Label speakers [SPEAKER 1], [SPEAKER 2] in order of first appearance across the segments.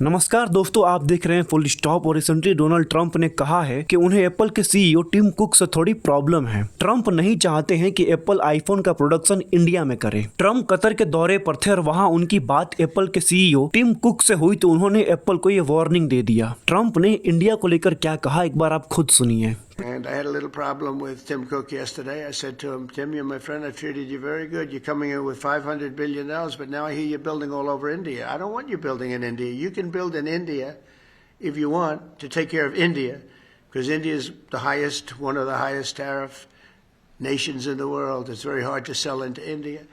[SPEAKER 1] नमस्कार दोस्तों, आप देख रहे हैं फुल स्टॉप। और रिसेंटली डोनाल्ड ट्रंप ने कहा है कि उन्हें एप्पल के सीईओ टिम कुक से थोड़ी प्रॉब्लम है। ट्रंप नहीं चाहते हैं कि एप्पल आईफोन का प्रोडक्शन इंडिया में करे। ट्रंप कतर के दौरे पर थे और वहां उनकी बात एप्पल के सीईओ टिम कुक से हुई तो उन्होंने एप्पल को ये वार्निंग दे दिया। ट्रंप ने इंडिया को लेकर क्या कहा, एक बार आप खुद सुनिए।
[SPEAKER 2] And I had a little problem with Tim Cook yesterday. I said to him, Tim, you're my friend. I've treated you very good. You're coming in with $500 billion, but now I hear you're building all over India. I don't want you building in India. You can build in India if you want to take care of India, because India is one of the highest tariff nations in the world. It's very hard to sell into India.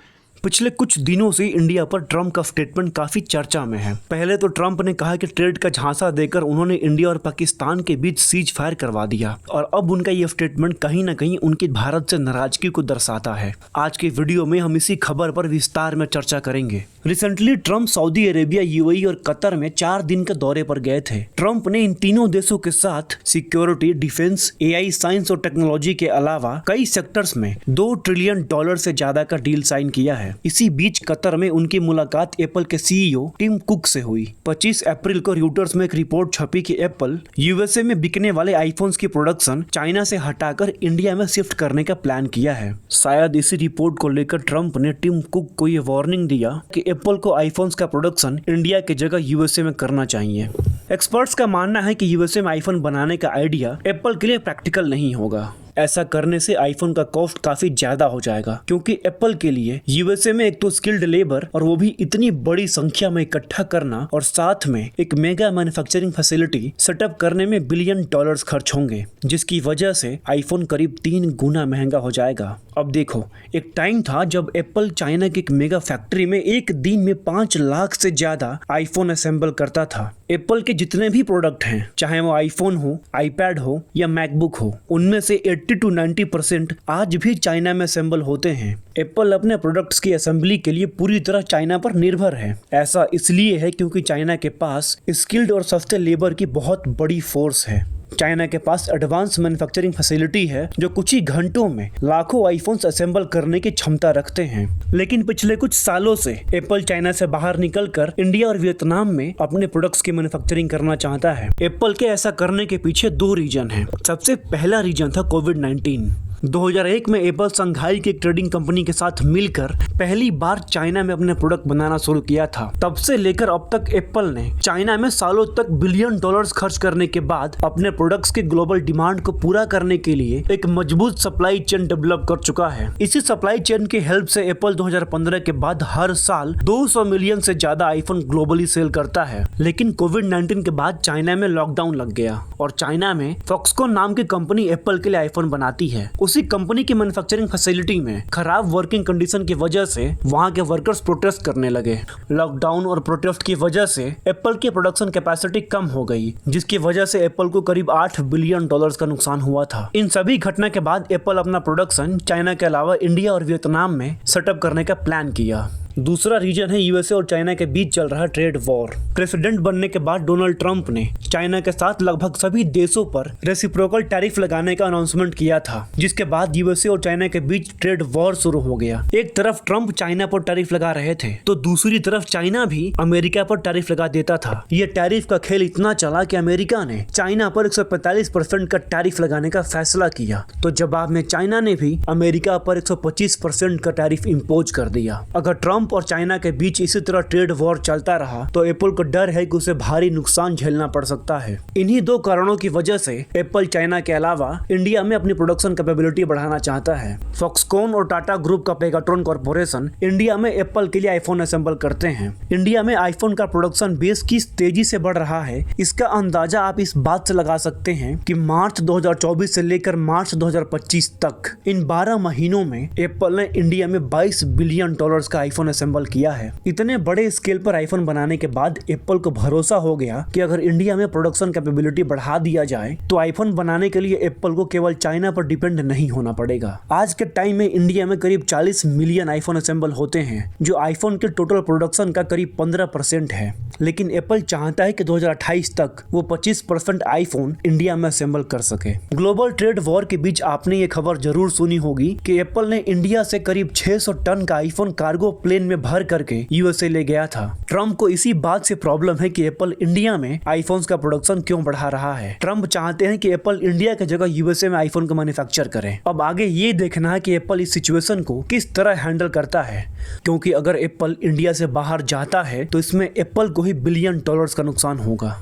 [SPEAKER 1] पिछले कुछ दिनों से India पर Trump का statement काफी चर्चा में है। पहले तो ट्रंप ने कहा कि ट्रेड का झांसा देकर उन्होंने इंडिया और पाकिस्तान के बीच सीज फायर करवा दिया, और अब उनका ये स्टेटमेंट कहीं ना कहीं उनकी भारत से नाराजगी को दर्शाता है। आज के वीडियो में हम इसी खबर पर विस्तार में चर्चा करेंगे। Recently Trump Saudi Arabia, UAE और कतर में 4 दिन के दौरे पर गए थे। ट्रंप ने इन तीनों देशों के साथ सिक्योरिटी, डिफेंस, एआई, साइंस और टेक्नोलॉजी के अलावा कई सेक्टर्स में $2 ट्रिलियन से ज्यादा का डील साइन किया है। इसी बीच कतर में उनकी मुलाकात एप्पल के सीईओ टिम कुक से हुई। 25 अप्रैल को रॉयटर्स में एक रिपोर्ट छपी कि एप्पल यूएसए में बिकने वाले आईफोन्स की प्रोडक्शन चाइना से हटाकर इंडिया में शिफ्ट करने का प्लान किया है। शायद इसी रिपोर्ट को लेकर ट्रंप ने टिम कुक को ये वार्निंग दिया कि एप्पल को आईफोन्स का प्रोडक्शन इंडिया की जगह यूएसए में करना चाहिए। एक्सपर्ट्स का मानना है कि यूएसए में आईफोन बनाने का आइडिया एप्पल के लिए प्रैक्टिकल नहीं होगा। ऐसा करने से आईफोन का कॉस्ट काफी ज्यादा हो जाएगा, क्योंकि एप्पल के लिए यूएसए में एक तो स्किल्ड लेबर और वो भी इतनी बड़ी संख्या में इकट्ठा करना और साथ में एक मेगा मैन्युफैक्चरिंग फैसिलिटी सेटअप करने में $1 बिलियन खर्च होंगे, जिसकी वजह से आईफोन करीब 3 गुना महंगा हो जाएगा। अब देखो, एक टाइम था जब एप्पल चाइना की एक मेगा फैक्ट्री में एक दिन में 5 लाख से ज्यादा आईफोन असेंबल करता था। एप्पल के जितने भी प्रोडक्ट हैं, चाहे वो आईफोन हो, आईपैड हो या मैकबुक हो, उनमें से 80 to 90% आज भी चाइना में असेंबल होते हैं। एप्पल अपने प्रोडक्ट्स की असेंबली के लिए पूरी तरह चाइना पर निर्भर है। ऐसा इसलिए है क्योंकि चाइना के पास स्किल्ड और सस्ते लेबर की बहुत बड़ी फोर्स है। चाइना के पास एडवांस मैन्युफैक्चरिंग फैसिलिटी है जो कुछ ही घंटों में लाखों आईफोन्स असेंबल करने की क्षमता रखते हैं। लेकिन पिछले कुछ सालों से एप्पल चाइना से बाहर निकलकर इंडिया और वियतनाम में अपने प्रोडक्ट्स की मैन्युफैक्चरिंग करना चाहता है। एप्पल के ऐसा करने के पीछे 2 रीजन हैं। सबसे पहला रीजन था कोविड-19। 2001 में एप्पल शंघाई की एक ट्रेडिंग कंपनी के साथ मिलकर पहली बार चाइना में अपने प्रोडक्ट बनाना शुरू किया था। तब से लेकर अब तक एप्पल ने चाइना में सालों तक $1 बिलियन खर्च करने के बाद अपने प्रोडक्ट्स की ग्लोबल डिमांड को पूरा करने के लिए एक मजबूत सप्लाई चेन डेवलप कर चुका है। इसी सप्लाई चेन की हेल्प से एप्पल 2015 के बाद हर साल 200 मिलियन से ज्यादा आईफोन ग्लोबली सेल करता है। लेकिन कोविड-19 के बाद चाइना में लॉकडाउन लग गया और चाइना में फॉक्सकॉन नाम की कंपनी एप्पल के लिए आईफोन बनाती है। उसी कंपनी की मैन्युफैक्चरिंग फैसिलिटी में खराब वर्किंग कंडीशन की वजह से वहां के वर्कर्स प्रोटेस्ट करने लगे। लॉकडाउन और प्रोटेस्ट की वजह से एप्पल की प्रोडक्शन कैपेसिटी कम हो गई, जिसकी वजह से एप्पल को करीब $8 बिलियन का नुकसान हुआ था। इन सभी घटना के बाद एप्पल अपना प्रोडक्शन चाइना के अलावा इंडिया और वियतनाम में सेटअप करने का प्लान किया। दूसरा रीजन है यूएसए और चाइना के बीच चल रहा ट्रेड वॉर। प्रेसिडेंट बनने के बाद डोनाल्ड ट्रंप ने चाइना के साथ लगभग सभी देशों पर रेसिप्रोकल टैरिफ लगाने का अनाउंसमेंट किया था, जिसके बाद यूएसए और चाइना के बीच ट्रेड वॉर शुरू हो गया। एक तरफ ट्रंप चाइना पर टैरिफ लगा रहे थे तो दूसरी तरफ चाइना भी अमेरिका पर टैरिफ लगा देता था। ये टैरिफ का खेल इतना चला कि अमेरिका ने चाइना पर 145% का टैरिफ लगाने का फैसला किया, तो जवाब में चाइना ने भी अमेरिका पर 125% का टैरिफ इम्पोज कर दिया। अगर ट्रंप और चाइना के बीच इसी तरह ट्रेड वॉर चलता रहा तो एप्पल को डर है कि उसे भारी नुकसान झेलना पड़ सकता है। इन्हीं 2 कारणों की वजह से एप्पल चाइना के अलावा इंडिया में अपनी प्रोडक्शन कैपेबिलिटी बढ़ाना चाहता है। फॉक्सकॉन और टाटा ग्रुप का पेगाट्रॉन कॉर्पोरेशन इंडिया में एप्पल के लिए आईफोन असेंबल करते हैं। इंडिया में आईफोन का प्रोडक्शन बेस किस तेजी से बढ़ रहा है, इसका अंदाजा आप इस बात से लगा सकते हैं कि मार्च 2024 से लेकर मार्च 2025 तक इन 12 महीनों में एप्पल ने इंडिया में $22 बिलियन का आईफोन असेंबल किया है। इतने बड़े स्केल पर आईफोन बनाने के बाद एप्पल को भरोसा हो गया कि अगर इंडिया में प्रोडक्शन कैपेबिलिटी बढ़ा दिया जाए तो आईफोन बनाने के लिए एप्पल को केवल चाइना पर डिपेंड नहीं होना पड़ेगा। आज के टाइम में इंडिया में करीब 40 मिलियन आईफोन असेंबल होते हैं, जो आईफोन के टोटल प्रोडक्शन का करीब 15% है। लेकिन एप्पल चाहता है कि 2028 तक वो 25% आईफोन इंडिया में असेंबल कर सके। ग्लोबल ट्रेड वॉर के बीच आपने ये खबर जरूर सुनी होगी कि एप्पल ने इंडिया से करीब 600 टन का आईफोन कार्गो प्लेन में भर करके यूएसए ले गया था। ट्रम्प को इसी बात से प्रॉब्लम है कि एप्पल इंडिया में आईफोन्स का प्रोडक्शन क्यों बढ़ा रहा है। ट्रम्प चाहते हैं कि एप्पल इंडिया की जगह यूएसए में आईफोन का मैन्युफैक्चर करे। अब आगे ये देखना है कि एप्पल इस सिचुएशन को किस तरह हैंडल करता है, क्योंकि अगर एप्पल इंडिया से बाहर जाता है तो इसमें एप्पल को ही $1 बिलियन का नुकसान होगा।